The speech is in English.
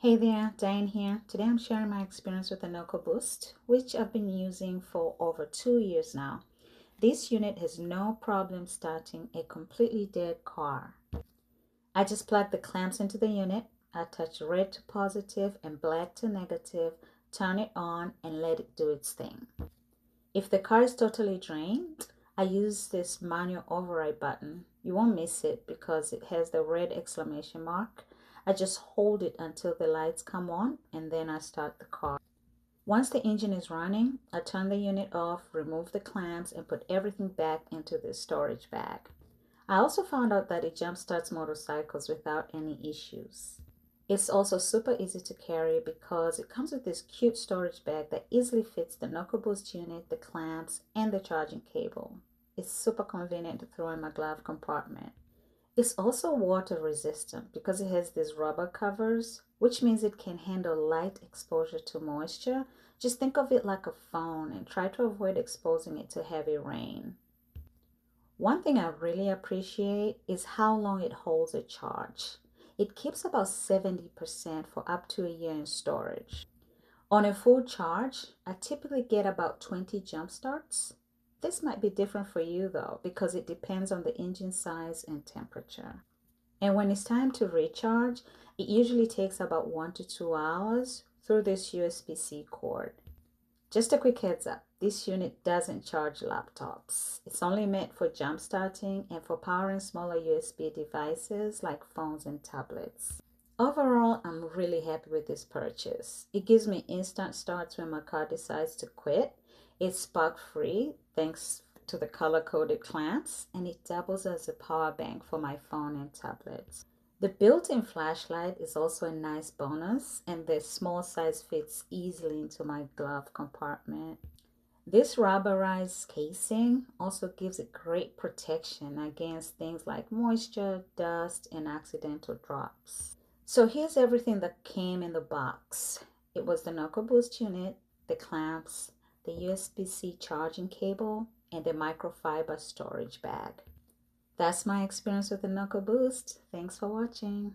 Hey there, Diane here. Today I'm sharing my experience with the Noco Boost, which I've been using for over 2 years now. This unit has no problem starting a completely dead car. I just plug the clamps into the unit, I touch red to positive and black to negative, turn it on and let it do its thing. If the car is totally drained, I use this manual override button. You won't miss it because it has the red exclamation mark. I just hold it until the lights come on and then I start the car. Once the engine is running, I turn the unit off, remove the clamps, and put everything back into the storage bag. I also found out that it jump starts motorcycles without any issues. It's also super easy to carry because it comes with this cute storage bag that easily fits the Noco Boost unit, the clamps, and the charging cable. It's super convenient to throw in my glove compartment. It's also water resistant because it has these rubber covers, which means it can handle light exposure to moisture. Just think of it like a phone and try to avoid exposing it to heavy rain. One thing I really appreciate is how long it holds a charge. It keeps about 70% for up to a year in storage. On a full charge, I typically get about 20 jump starts. This might be different for you though, because it depends on the engine size and temperature. And when it's time to recharge, it usually takes about 1 to 2 hours through this USB-C cord. Just a quick heads up, this unit doesn't charge laptops. It's only meant for jump starting and for powering smaller USB devices like phones and tablets. Overall, I'm really happy with this purchase. It gives me instant starts when my car decides to quit. It's spark free thanks to the color-coded clamps, and it doubles as a power bank for my phone and tablets. The built-in flashlight is also a nice bonus, and the small size fits easily into my glove compartment. This rubberized casing also gives it great protection against things like moisture, dust, and accidental drops. So here's everything that came in the box. It was the Noco Boost unit, the clamps, the USB-C charging cable, and the microfiber storage bag. That's my experience with the Noco Boost. Thanks for watching.